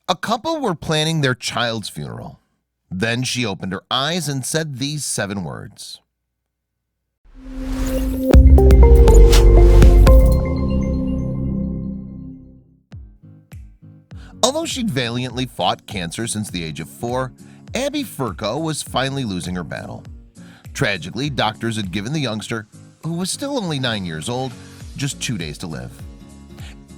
A couple were planning their child's funeral. Then she opened her eyes and said these 7 words. Although she'd valiantly fought cancer since the age of 4, Abby Furco was finally losing her battle. Tragically, doctors had given the youngster, who was still only 9 years old, just 2 days to live.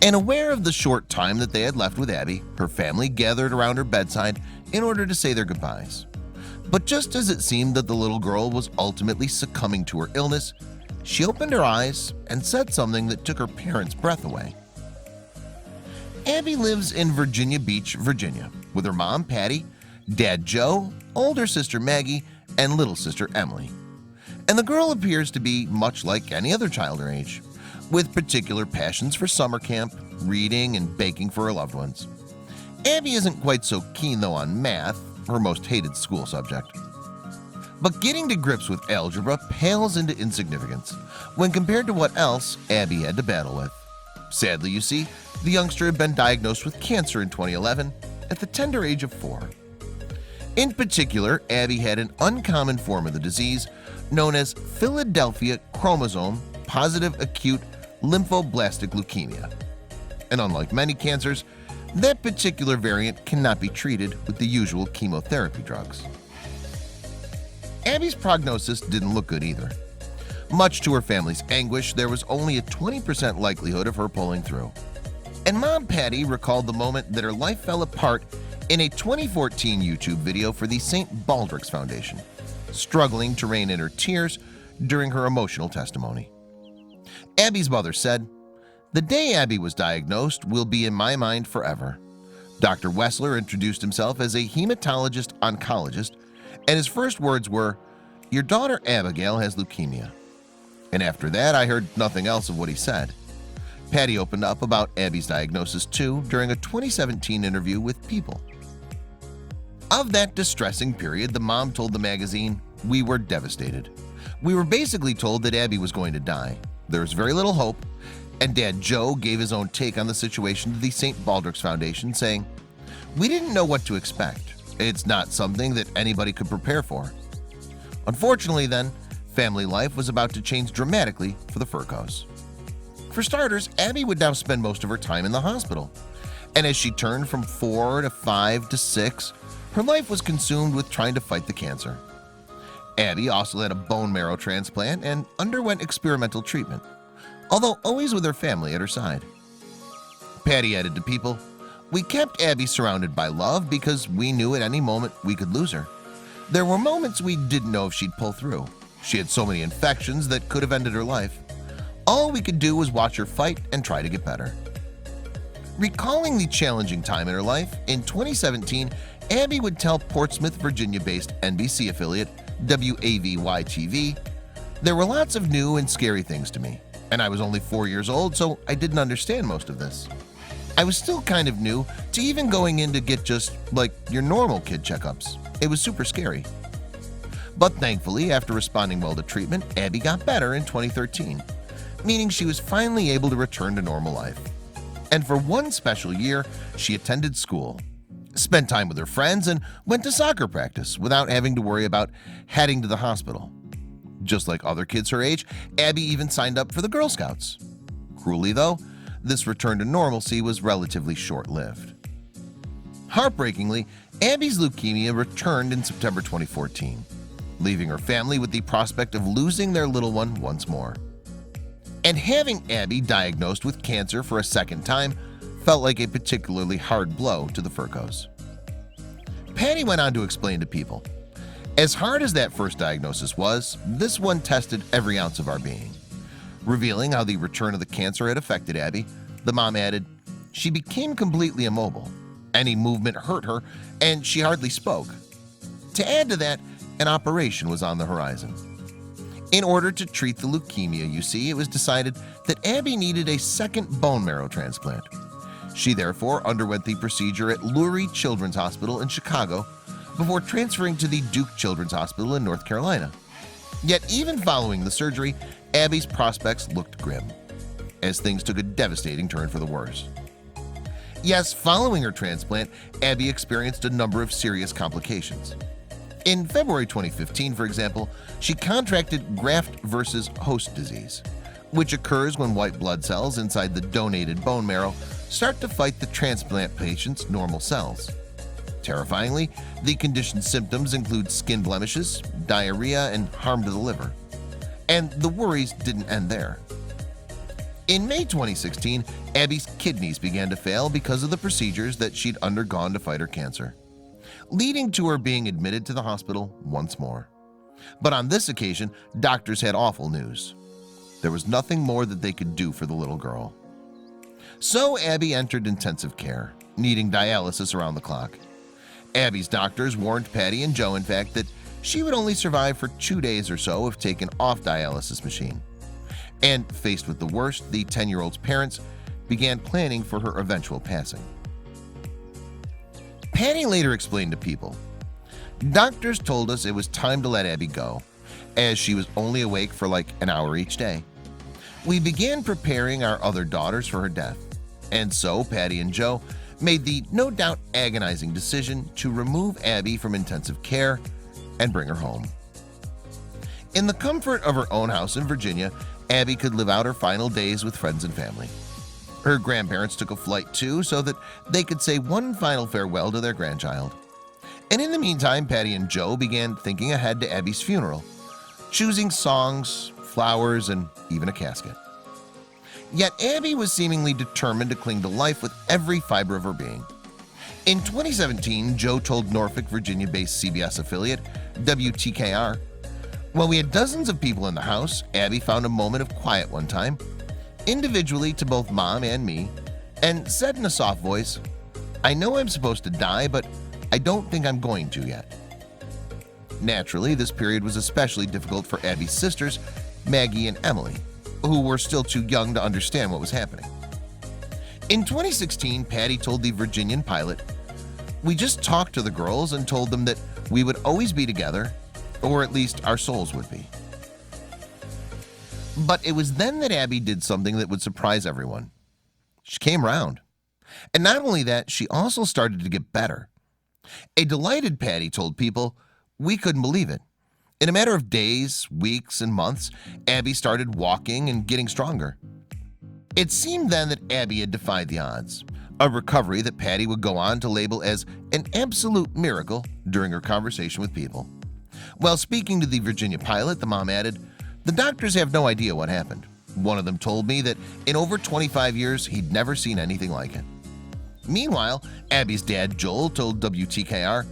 And aware of the short time that they had left with Abby, her family gathered around her bedside in order to say their goodbyes. But just as it seemed that the little girl was ultimately succumbing to her illness, she opened her eyes and said something that took her parents' breath away. Abby lives in Virginia Beach, Virginia, with her mom, Patty, dad, Joe, older sister, Maggie, and little sister, Emily. And the girl appears to be much like any other child her age, with particular passions for summer camp, reading, and baking for her loved ones. Abby isn't quite so keen though on math, her most hated school subject. But getting to grips with algebra pales into insignificance when compared to what else Abby had to battle with. Sadly, you see, the youngster had been diagnosed with cancer in 2011 at the tender age of 4. In particular, Abby had an uncommon form of the disease known as Philadelphia chromosome positive acute lymphoblastic leukemia. And unlike many cancers, that particular variant cannot be treated with the usual chemotherapy drugs. Abby's prognosis didn't look good either. Much to her family's anguish, there was only a 20% likelihood of her pulling through. And Mom Patty recalled the moment that her life fell apart in a 2014 YouTube video for the St. Baldrick's Foundation, struggling to rein in her tears during her emotional testimony. Abby's mother said, "The day Abby was diagnosed will be in my mind forever. Dr. Wessler introduced himself as a hematologist-oncologist, and his first words were, 'Your daughter Abigail has leukemia.' And after that, I heard nothing else of what he said." Patty opened up about Abby's diagnosis too during a 2017 interview with People. Of that distressing period, the mom told the magazine, "We were devastated. We were basically told that Abby was going to die. There was very little hope." And Dad Joe gave his own take on the situation to the St. Baldrick's Foundation, saying, "We didn't know what to expect. It's not something that anybody could prepare for." Unfortunately then, family life was about to change dramatically for the Furcos. For starters, Abby would now spend most of her time in the hospital. And as she turned from 4 to 5 to 6, her life was consumed with trying to fight the cancer. Abby also had a bone marrow transplant and underwent experimental treatment, although always with her family at her side. Patty added to People, "We kept Abby surrounded by love because we knew at any moment we could lose her. There were moments we didn't know if she'd pull through. She had so many infections that could have ended her life. All we could do was watch her fight and try to get better." Recalling the challenging time in her life, in 2017, Abby would tell Portsmouth, Virginia-based NBC affiliate WAVY-TV, "There were lots of new and scary things to me, and I was only 4 years old, so I didn't understand most of this. I was still kind of new to even going in to get just like your normal kid checkups. It was super scary." But thankfully, after responding well to treatment, Abby got better in 2013, meaning she was finally able to return to normal life. And for one special year, she attended school, spent time with her friends, and went to soccer practice without having to worry about heading to the hospital. Just like other kids her age, Abby even signed up for the Girl Scouts. Cruelly though, this return to normalcy was relatively short-lived. Heartbreakingly, Abby's leukemia returned in September 2014, leaving her family with the prospect of losing their little one once more. And having Abby diagnosed with cancer for a second time felt like a particularly hard blow to the Furcos. Patty went on to explain to People, "As hard as that first diagnosis was, this one tested every ounce of our being." Revealing how the return of the cancer had affected Abby, the mom added, "She became completely immobile. Any movement hurt her, and she hardly spoke. To add to that, an operation was on the horizon." In order to treat the leukemia, you see, it was decided that Abby needed a second bone marrow transplant. She therefore underwent the procedure at Lurie Children's Hospital in Chicago before transferring to the Duke Children's Hospital in North Carolina. Yet even following the surgery, Abby's prospects looked grim, as things took a devastating turn for the worse. Yes, following her transplant, Abby experienced a number of serious complications. In February 2015, for example, she contracted graft versus host disease, which occurs when white blood cells inside the donated bone marrow start to fight the transplant patient's normal cells. Terrifyingly, the condition's symptoms include skin blemishes, diarrhea, and harm to the liver. And the worries didn't end there. In May 2016, Abby's kidneys began to fail because of the procedures that she'd undergone to fight her cancer, leading to her being admitted to the hospital once more. But on this occasion, doctors had awful news. There was nothing more that they could do for the little girl. So Abby entered intensive care, needing dialysis around the clock. Abby's doctors warned Patty and Joe, in fact, that she would only survive for 2 days or so if taken off dialysis machine. And faced with the worst, the 10-year-old's parents began planning for her eventual passing. Patty later explained to People, "Doctors told us it was time to let Abby go, as she was only awake for like an hour each day. We began preparing our other daughters for her death, and so Patty and Joe made the no doubt agonizing decision to remove Abby from intensive care and bring her home." In the comfort of her own house in Virginia, Abby could live out her final days with friends and family. Her grandparents took a flight too, so that they could say one final farewell to their grandchild. And in the meantime, Patty and Joe began thinking ahead to Abby's funeral, choosing songs, flowers, and even a casket. Yet Abby was seemingly determined to cling to life with every fiber of her being. In 2017, Joe told Norfolk, Virginia-based CBS affiliate WTKR, "While we had dozens of people in the house, Abby found a moment of quiet one time, individually to both Mom and me, and said in a soft voice, 'I know I'm supposed to die, but I don't think I'm going to yet.'" Naturally, this period was especially difficult for Abby's sisters, Maggie and Emily, who were still too young to understand what was happening. In 2016, Patty told the Virginian pilot, "We just talked to the girls and told them that we would always be together, or at least our souls would be." But it was then that Abby did something that would surprise everyone. She came around. And not only that, she also started to get better. A delighted Patty told People, "We couldn't believe it. In a matter of days, weeks, and months, Abby started walking and getting stronger." It seemed then that Abby had defied the odds, a recovery that Patty would go on to label as an absolute miracle during her conversation with People. While speaking to the Virginia pilot, the mom added, "The doctors have no idea what happened. One of them told me that in over 25 years he'd never seen anything like it." Meanwhile, Abby's dad Joel told WTKR,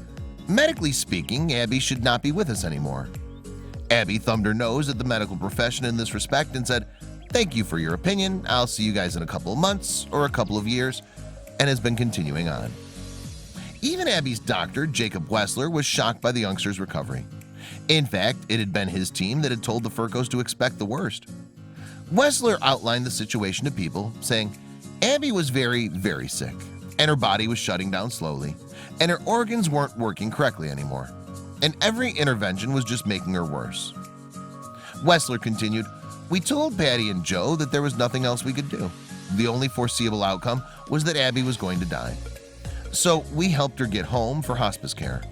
"Medically speaking, Abby should not be with us anymore." Abby thumbed her nose at the medical profession in this respect and said, "Thank you for your opinion. I'll see you guys in a couple of months or a couple of years," and has been continuing on. Even Abby's doctor, Jacob Wessler, was shocked by the youngster's recovery. In fact, it had been his team that had told the Furcos to expect the worst. Wessler outlined the situation to People, saying, "Abby was very, very sick, and her body was shutting down slowly, and her organs weren't working correctly anymore, and every intervention was just making her worse." Wessler continued, "We told Patty and Joe that there was nothing else we could do. The only foreseeable outcome was that Abby was going to die. So we helped her get home for hospice care.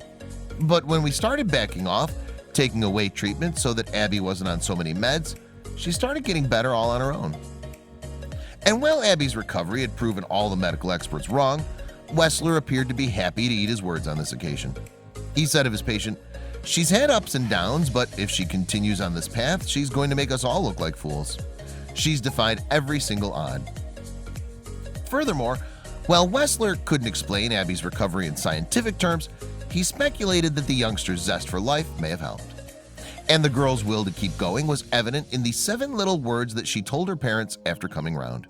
But when we started backing off, taking away treatment so that Abby wasn't on so many meds, she started getting better all on her own." And while Abby's recovery had proven all the medical experts wrong, Wessler appeared to be happy to eat his words on this occasion. He said of his patient, "She's had ups and downs, but if she continues on this path, she's going to make us all look like fools. She's defied every single odd." Furthermore, while Wessler couldn't explain Abby's recovery in scientific terms, he speculated that the youngster's zest for life may have helped. And the girl's will to keep going was evident in the 7 little words that she told her parents after coming round.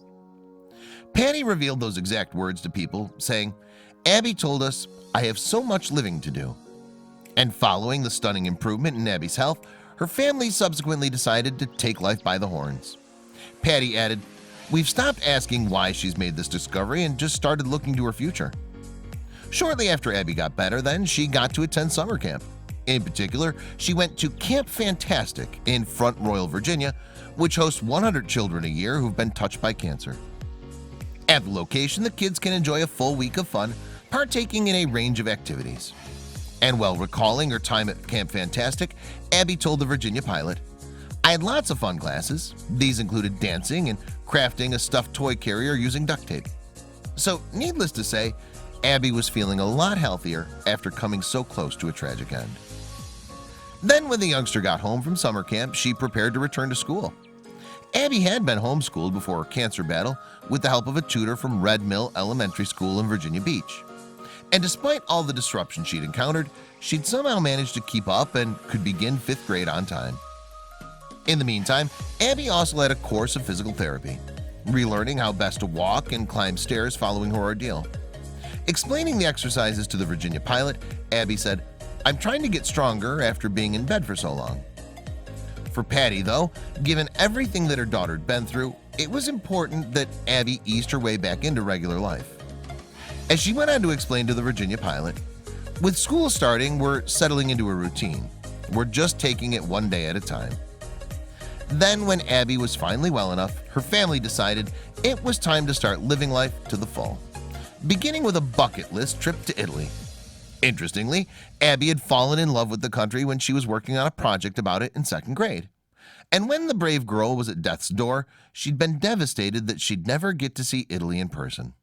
Patty revealed those exact words to People, saying, "Abby told us, 'I have so much living to do.'" And following the stunning improvement in Abby's health, her family subsequently decided to take life by the horns. Patty added, "We've stopped asking why she's made this discovery and just started looking to her future." Shortly after Abby got better, then she got to attend summer camp. In particular, she went to Camp Fantastic in Front Royal, Virginia, which hosts 100 children a year who've been touched by cancer. At the location, the kids can enjoy a full week of fun, partaking in a range of activities. And while recalling her time at Camp Fantastic, Abby told the Virginia pilot, "I had lots of fun classes. These included dancing and crafting a stuffed toy carrier using duct tape." So, needless to say, Abby was feeling a lot healthier after coming so close to a tragic end. Then when the youngster got home from summer camp, she prepared to return to school. Abby had been homeschooled before her cancer battle with the help of a tutor from Red Mill Elementary School in Virginia Beach. And despite all the disruption she'd encountered, she'd somehow managed to keep up and could begin 5th grade on time. In the meantime, Abby also had a course of physical therapy, relearning how best to walk and climb stairs following her ordeal. Explaining the exercises to the Virginia pilot, Abby said, "I'm trying to get stronger after being in bed for so long." For Patty, though, given everything that her daughter had been through, it was important that Abby eased her way back into regular life. As she went on to explain to the Virginia pilot, "With school starting, we're settling into a routine. We're just taking it one day at a time." Then when Abby was finally well enough, her family decided it was time to start living life to the full, beginning with a bucket list trip to Italy. Interestingly, Abby had fallen in love with the country when she was working on a project about it in 2nd grade. And when the brave girl was at death's door, she'd been devastated that she'd never get to see Italy in person.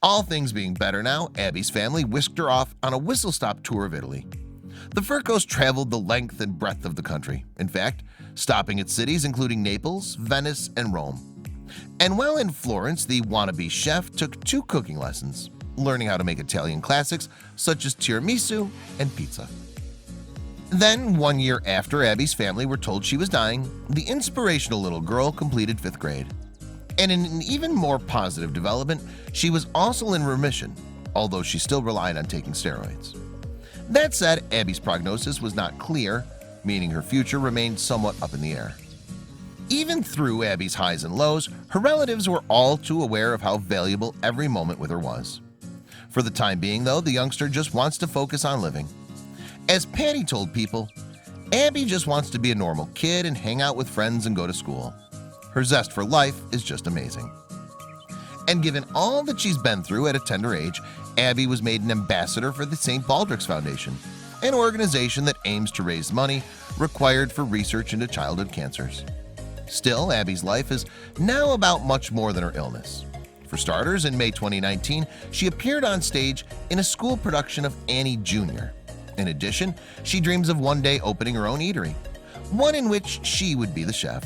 All things being better now, Abby's family whisked her off on a whistle-stop tour of Italy. The Furcos traveled the length and breadth of the country, in fact, stopping at cities including Naples, Venice, and Rome. And while in Florence, the wannabe chef took 2 cooking lessons, learning how to make Italian classics such as tiramisu and pizza. Then, 1 year after Abby's family were told she was dying, the inspirational little girl completed 5th grade. And in an even more positive development, she was also in remission, although she still relied on taking steroids. That said, Abby's prognosis was not clear, meaning her future remained somewhat up in the air. Even through Abby's highs and lows, her relatives were all too aware of how valuable every moment with her was. For the time being, though, the youngster just wants to focus on living. As Patty told people, Abby just wants to be a normal kid and hang out with friends and go to school. Her zest for life is just amazing. And given all that she's been through at a tender age, Abby was made an ambassador for the St. Baldrick's Foundation, an organization that aims to raise money required for research into childhood cancers. Still, Abby's life is now about much more than her illness. For starters, in May 2019, she appeared on stage in a school production of Annie Jr. In addition, she dreams of one day opening her own eatery, one in which she would be the chef.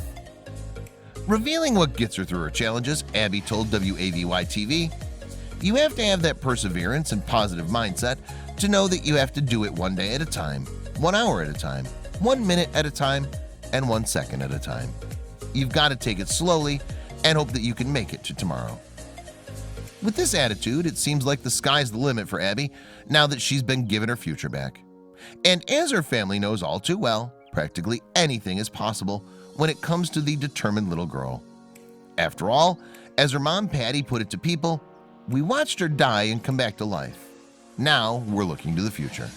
Revealing what gets her through her challenges, Abby told WAVY-TV, "You have to have that perseverance and positive mindset to know that you have to do it one day at a time, 1 hour at a time, 1 minute at a time, and 1 second at a time. You've got to take it slowly and hope that you can make it to tomorrow." With this attitude, it seems like the sky's the limit for Abby now that she's been given her future back. And as her family knows all too well, practically anything is possible when it comes to the determined little girl. After all, as her mom Patty put it to people, "We watched her die and come back to life. Now we're looking to the future."